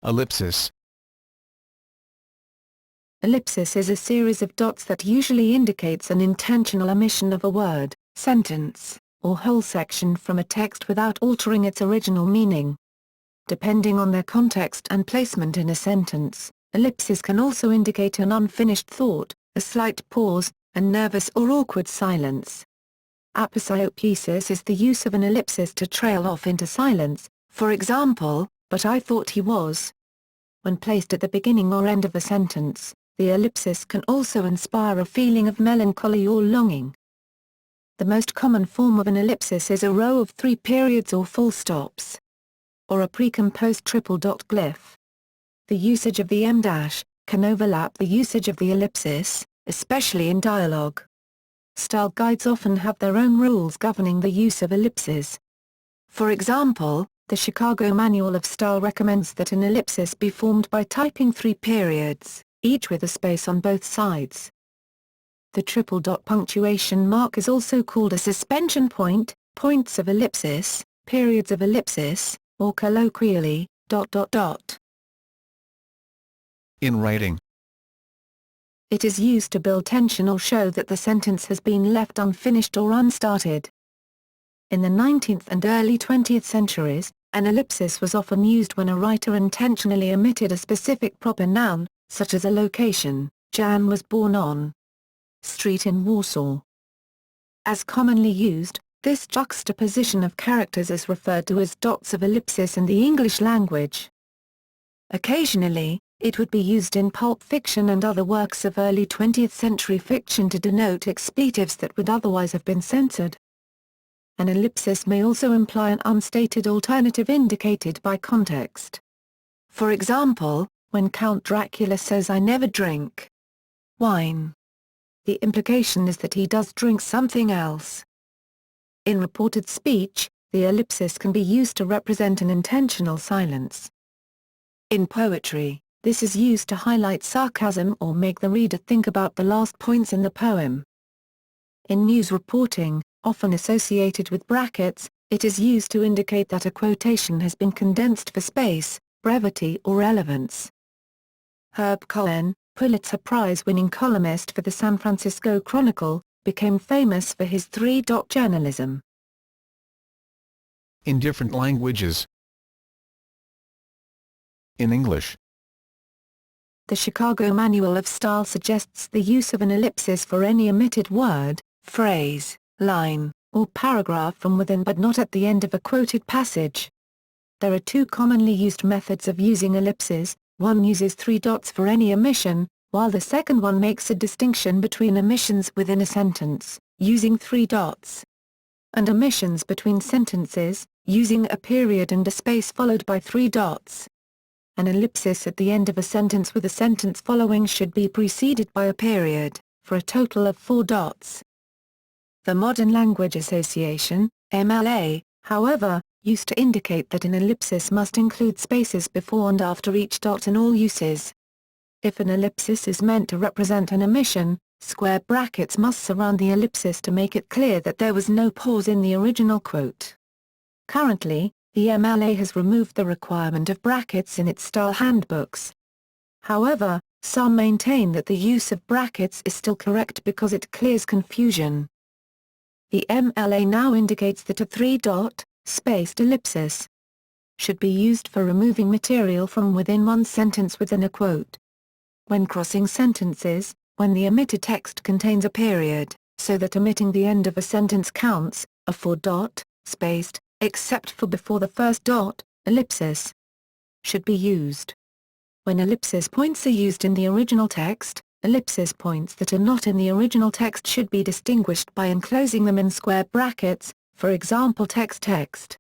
Ellipsis. Ellipsis is a series of dots that usually indicates an intentional omission of a word, sentence, or whole section from a text without altering its original meaning. Depending on their context and placement in a sentence, ellipses can also indicate an unfinished thought, a slight pause, a nervous or awkward silence. Aposiopesis is the use of an ellipsis to trail off into silence, for example, "but I thought he was." When placed at the beginning or end of a sentence, the ellipsis can also inspire a feeling of melancholy or longing. The most common form of an ellipsis is a row of 3 periods or full stops, or a precomposed triple dot glyph. The usage of the em- can overlap the usage of the ellipsis, especially in dialogue. Style guides often have their own rules governing the use of ellipses. For example, the Chicago Manual of Style recommends that an ellipsis be formed by typing 3 periods, each with a space on both sides. The triple dot punctuation mark is also called a suspension point, points of ellipsis, periods of ellipsis, or colloquially, ... In writing. It is used to build tension or show that the sentence has been left unfinished or unstarted. In the 19th and early 20th centuries, an ellipsis was often used when a writer intentionally omitted a specific proper noun, such as a location. Jan was born on street in Warsaw. As commonly used, this juxtaposition of characters is referred to as dots of ellipsis in the English language. Occasionally, it would be used in pulp fiction and other works of early 20th century fiction to denote expletives that would otherwise have been censored. An ellipsis may also imply an unstated alternative indicated by context. For example, when Count Dracula says "I never drink wine," the implication is that he does drink something else. In reported speech, the ellipsis can be used to represent an intentional silence. In poetry, this is used to highlight sarcasm or make the reader think about the last points in the poem. In news reporting, often associated with brackets, it is used to indicate that a quotation has been condensed for space, brevity or relevance. Herb Cohen, Pulitzer Prize-winning columnist for the San Francisco Chronicle, became famous for his 3-dot journalism. In different languages. In English. The Chicago Manual of Style suggests the use of an ellipsis for any omitted word, phrase, line, or paragraph from within but not at the end of a quoted passage. There are 2 commonly used methods of using ellipses. One uses 3 dots for any omission, while the second one makes a distinction between omissions within a sentence, using 3 dots, and omissions between sentences, using a period and a space followed by 3 dots. An ellipsis at the end of a sentence with a sentence following should be preceded by a period, for a total of 4 dots. The Modern Language Association, MLA, however, used to indicate that an ellipsis must include spaces before and after each dot in all uses. If an ellipsis is meant to represent an omission, square brackets must surround the ellipsis to make it clear that there was no pause in the original quote. Currently, the MLA has removed the requirement of brackets in its style handbooks. However, some maintain that the use of brackets is still correct because it clears confusion. The MLA now indicates that a 3-dot, spaced ellipsis should be used for removing material from within one sentence within a quote. When crossing sentences, when the omitted text contains a period, so that omitting the end of a sentence counts, a 4-dot, spaced, except for before the first dot, ellipsis should be used. When ellipsis points are used in the original text, ellipsis points that are not in the original text should be distinguished by enclosing them in square brackets, for example text.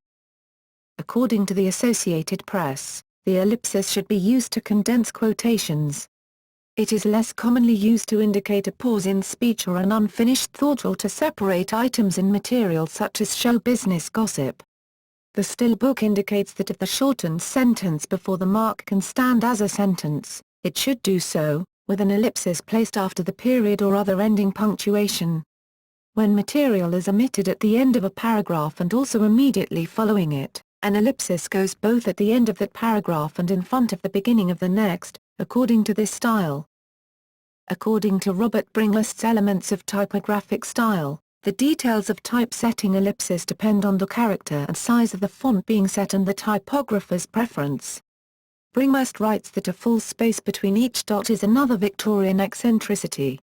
According to the Associated Press, the ellipsis should be used to condense quotations. It is less commonly used to indicate a pause in speech or an unfinished thought or to separate items in material such as show business gossip. The Still Book indicates that if the shortened sentence before the mark can stand as a sentence, it should do so, with an ellipsis placed after the period or other ending punctuation. When material is omitted at the end of a paragraph and also immediately following it, An ellipsis goes both at the end of that paragraph and in front of the beginning of the next, according to this style. According to Robert Bringlest's Elements of Typographic Style, the details of typesetting ellipses depend on the character and size of the font being set and the typographer's preference. Bringlest writes that a full space between each dot is another Victorian eccentricity.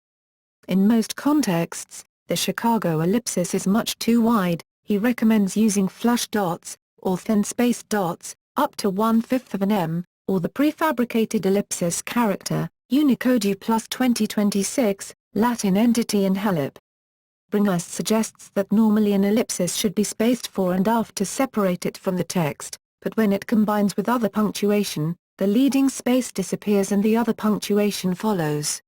In most contexts, the Chicago ellipsis is much too wide. He recommends using flush dots, or thin-spaced dots, up to 1/5 of an m, or the prefabricated ellipsis character, Unicode U+2026, Latin entity and helip. Bringlest suggests that normally an ellipsis should be spaced fore and aft to separate it from the text, but when it combines with other punctuation, the leading space disappears and the other punctuation follows.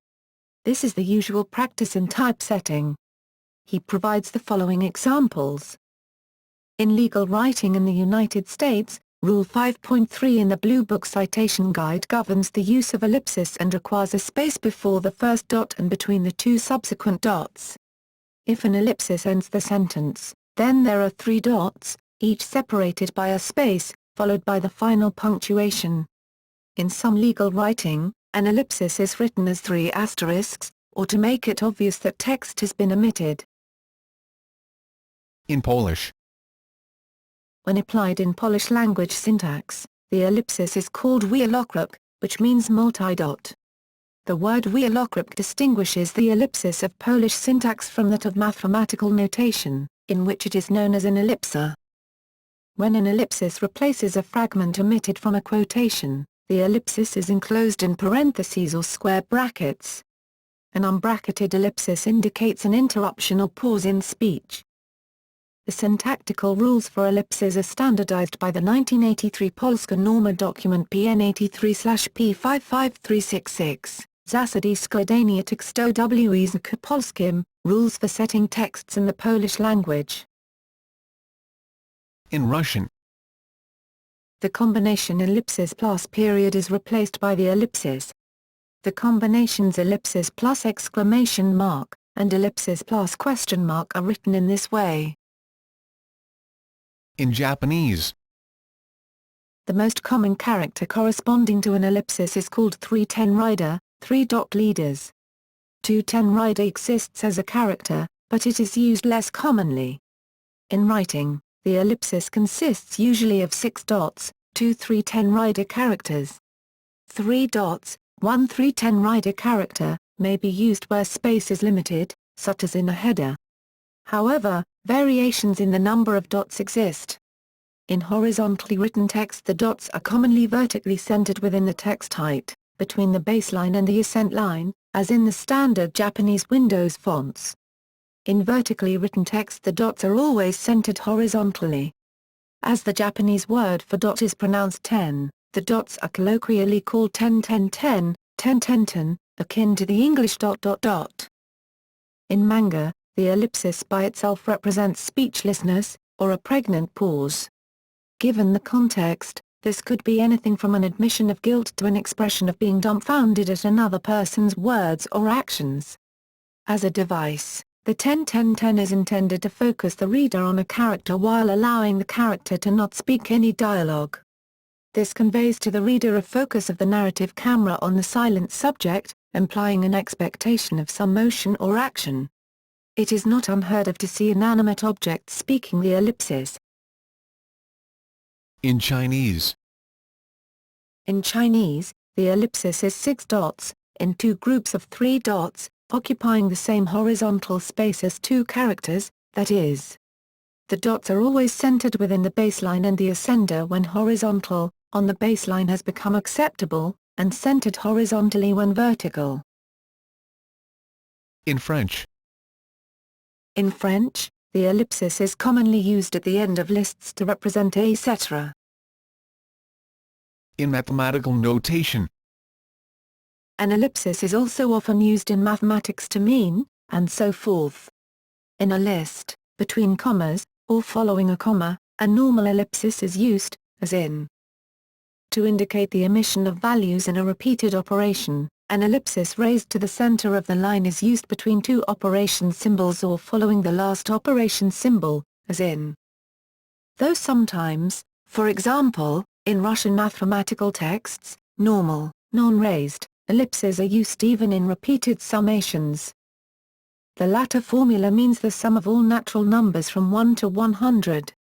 This is the usual practice in typesetting. He provides the following examples. In legal writing in the United States, Rule 5.3 in the Blue Book Citation Guide governs the use of ellipsis and requires a space before the first dot and between the two subsequent dots. If an ellipsis ends the sentence, then there are 3 dots, each separated by a space, followed by the final punctuation. In some legal writing, an ellipsis is written as 3 asterisks, or to make it obvious that text has been omitted. In Polish. When applied in Polish language syntax, the ellipsis is called wielokrug, which means multi-dot. The word wielokrug distinguishes the ellipsis of Polish syntax from that of mathematical notation, in which it is known as an ellipsa. When an ellipsis replaces a fragment omitted from a quotation, the ellipsis is enclosed in parentheses or square brackets. An unbracketed ellipsis indicates an interruption or pause in speech. The syntactical rules for ellipses are standardized by the 1983 Polska Norma document PN 83/P55366, Zasady składania tekstu w języku polskim, Rules for setting texts in the Polish language. In Russian. The combination ellipsis plus period is replaced by the ellipsis. The combinations ellipsis plus exclamation mark, and ellipsis plus question mark are written in this way. In Japanese. The most common character corresponding to an ellipsis is called 310 rider, 3-dot leaders. 210 rider exists as a character, but it is used less commonly. In writing, the ellipsis consists usually of 6 dots, 2 310 rider characters. 3 dots, 1 310 rider character, may be used where space is limited, such as in a header. However, variations in the number of dots exist. In horizontally written text, the dots are commonly vertically centered within the text height, between the baseline and the accent line, as in the standard Japanese Windows fonts. In vertically written text, the dots are always centered horizontally. As the Japanese word for dot is pronounced ten, the dots are colloquially called 10-10-10, 10-10-10, akin to the English ... In manga, the ellipsis by itself represents speechlessness, or a pregnant pause. Given the context, this could be anything from an admission of guilt to an expression of being dumbfounded at another person's words or actions. As a device, the 10-10-10 is intended to focus the reader on a character while allowing the character to not speak any dialogue. This conveys to the reader a focus of the narrative camera on the silent subject, implying an expectation of some motion or action. It is not unheard of to see inanimate objects speaking the ellipsis. In Chinese. In Chinese, the ellipsis is 6 dots, in 2 groups of 3 dots, occupying the same horizontal space as 2 characters, that is. The dots are always centered within the baseline and the ascender when horizontal, on the baseline has become acceptable, and centered horizontally when vertical. In French. In French, the ellipsis is commonly used at the end of lists to represent etc. In mathematical notation. An ellipsis is also often used in mathematics to mean, and so forth. In a list, between commas, or following a comma, a normal ellipsis is used, as in. To indicate the omission of values in a repeated operation, an ellipsis raised to the center of the line is used between 2 operation symbols or following the last operation symbol, as in. Though sometimes, For example, in Russian mathematical texts, normal, non-raised, ellipses are used even in repeated summations. The latter formula means the sum of all natural numbers from 1 to 100.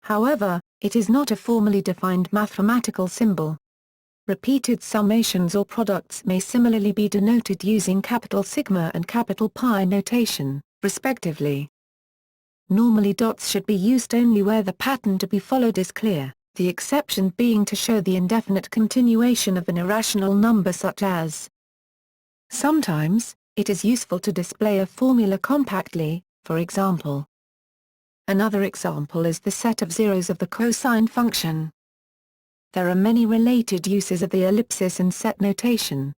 However, it is not a formally defined mathematical symbol. Repeated summations or products may similarly be denoted using capital sigma and capital pi notation, respectively. Normally dots should be used only where the pattern to be followed is clear, the exception being to show the indefinite continuation of an irrational number such as. Sometimes, it is useful to display a formula compactly, for example. Another example is the set of zeros of the cosine function. There are many related uses of the ellipsis in set notation.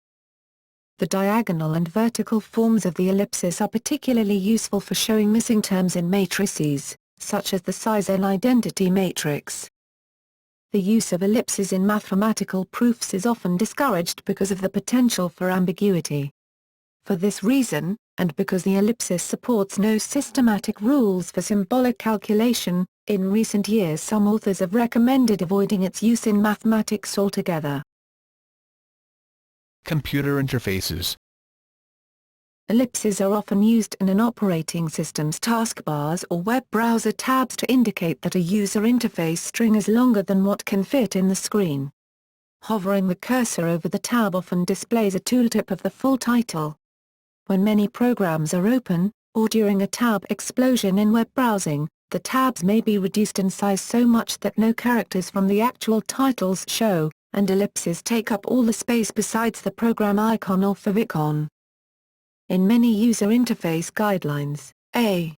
The diagonal and vertical forms of the ellipsis are particularly useful for showing missing terms in matrices, such as the size n identity matrix. The use of ellipses in mathematical proofs is often discouraged because of the potential for ambiguity. For this reason, and because the ellipsis supports no systematic rules for symbolic calculation, in recent years some authors have recommended avoiding its use in mathematics altogether. Computer interfaces. Ellipses are often used in an operating system's taskbars or web browser tabs to indicate that a user interface string is longer than what can fit in the screen. Hovering the cursor over the tab often displays a tooltip of the full title. When many programs are open, or during a tab explosion in web browsing, the tabs may be reduced in size so much that no characters from the actual titles show, and ellipses take up all the space besides the program icon or favicon. In many user interface guidelines, a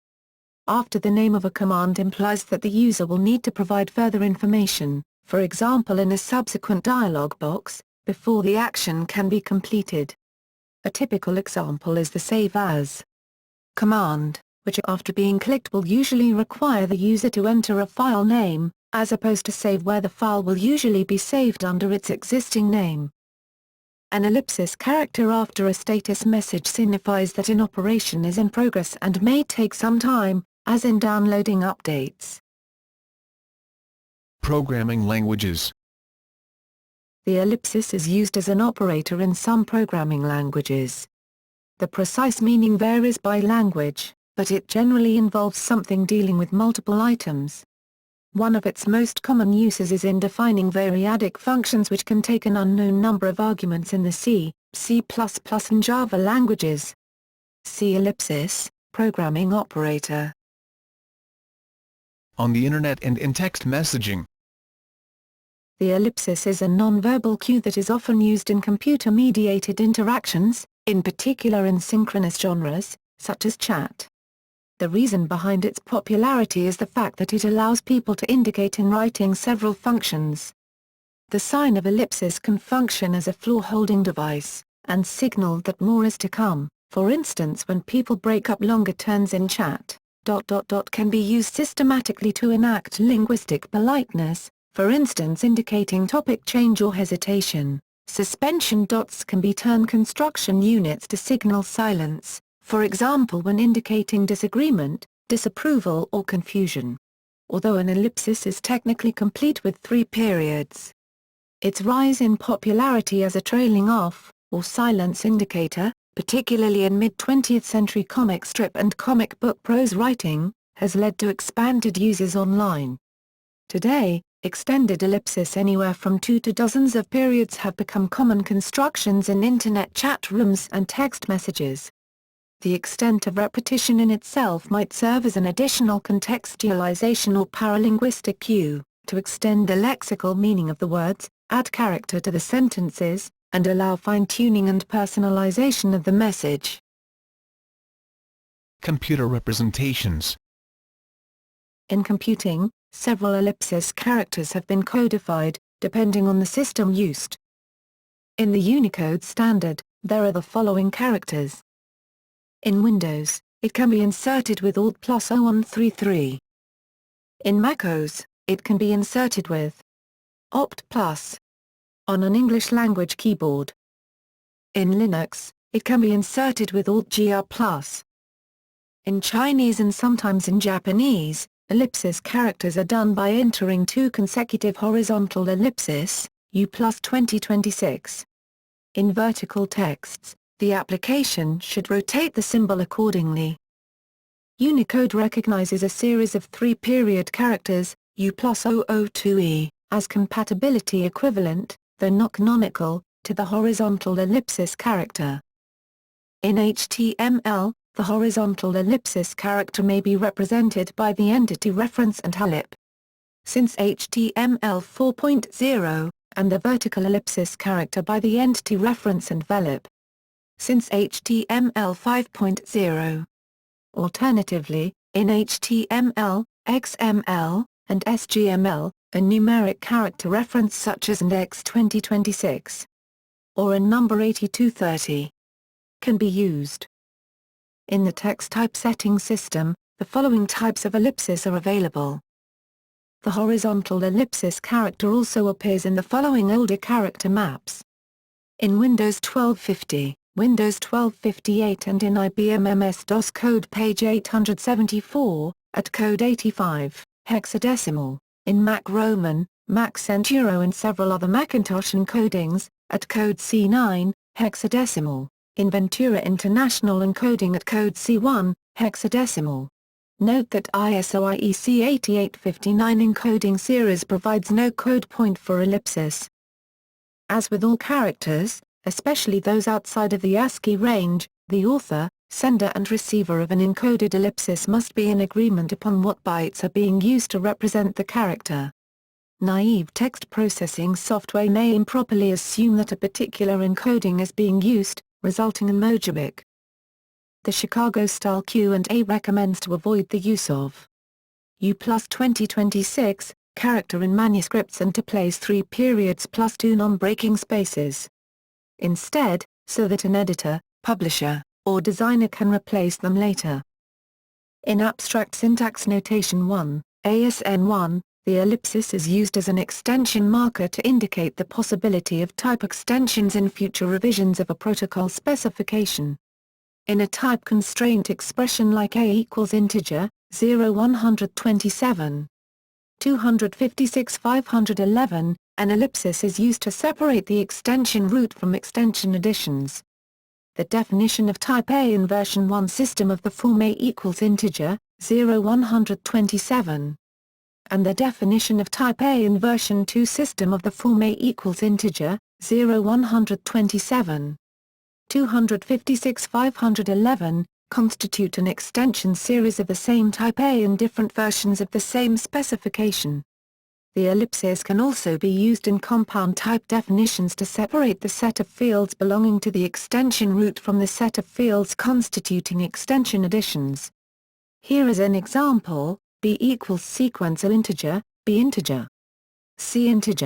after the name of a command implies that the user will need to provide further information, for example in a subsequent dialog box, before the action can be completed. A typical example is the save as command, which after being clicked will usually require the user to enter a file name, as opposed to save where the file will usually be saved under its existing name. An ellipsis character after a status message signifies that an operation is in progress and may take some time, as in downloading updates. Programming languages. The ellipsis is used as an operator in some programming languages. The precise meaning varies by language, but it generally involves something dealing with multiple items. One of its most common uses is in defining variadic functions which can take an unknown number of arguments in the C, C++ and Java languages. See ellipsis, programming operator. On the Internet and in text messaging. The ellipsis is a nonverbal cue that is often used in computer-mediated interactions, in particular in synchronous genres, such as chat. The reason behind its popularity is the fact that it allows people to indicate in writing several functions. The sign of ellipsis can function as a floor-holding device, and signal that more is to come. For instance, when people break up longer turns in chat, ... can be used systematically to enact linguistic politeness, for instance indicating topic change or hesitation. Suspension dots can be turn construction units to signal silence, for example when indicating disagreement, disapproval or confusion. Although an ellipsis is technically complete with 3 periods. Its rise in popularity as a trailing off, or silence indicator, particularly in mid-20th century comic strip and comic book prose writing, has led to expanded uses online. Today, extended ellipsis anywhere from 2 to dozens of periods have become common constructions in Internet chat rooms and text messages. The extent of repetition in itself might serve as an additional contextualization or paralinguistic cue, to extend the lexical meaning of the words, add character to the sentences, and allow fine-tuning and personalization of the message. Computer representations. In computing, several ellipsis characters have been codified, depending on the system used. In the Unicode standard, there are the following characters. In Windows, it can be inserted with Alt+0133. In macOS, it can be inserted with Opt+. On an English-language keyboard. In Linux, it can be inserted with Alt+GR+. In Chinese and sometimes in Japanese, ellipsis characters are done by entering two consecutive horizontal ellipses, U plus 2026. In vertical texts, the application should rotate the symbol accordingly. Unicode recognizes a series of three-period characters, U plus 002E, as compatibility equivalent, though not canonical, to the horizontal ellipsis character. In HTML, the horizontal ellipsis character may be represented by the entity reference and halip. Since HTML 4.0, and the vertical ellipsis character by the entity reference and velop. Since HTML 5.0. Alternatively, in HTML, XML, and SGML, a numeric character reference such as index 2026 or a number 8230 can be used. In the text typesetting system, the following types of ellipsis are available. The horizontal ellipsis character also appears in the following older character maps. In Windows 1250, Windows 1258 and in IBM MS-DOS code page 874, at code 85, hexadecimal, in Mac Roman, Mac Centuro and several other Macintosh encodings, at code C9, hexadecimal, in Ventura International encoding at code C1, hexadecimal. Note that ISO IEC 8859 encoding series provides no code point for ellipsis. As with all characters, especially those outside of the ASCII range, the author, sender and receiver of an encoded ellipsis must be in agreement upon what bytes are being used to represent the character. Naive text processing software may improperly assume that a particular encoding is being used, resulting in mojabic. The Chicago-style Q&A recommends to avoid the use of U plus 2026 character in manuscripts and to place three periods plus two non-breaking spaces. Instead, so that an editor, publisher, or designer can replace them later. In Abstract Syntax Notation 1, ASN 1, the ellipsis is used as an extension marker to indicate the possibility of type extensions in future revisions of a protocol specification. In a type constraint expression like a equals integer, 0 127, 256 511, an ellipsis is used to separate the extension root from extension additions. The definition of type A in version 1 system of the form A equals integer, 0 127. And the definition of type A in version 2 system of the form A equals integer, 0 127. 256 511, constitute an extension series of the same type A in different versions of the same specification. The ellipsis can also be used in compound type definitions to separate the set of fields belonging to the extension root from the set of fields constituting extension additions. Here is an example: B equals sequencer integer, B integer, C integer.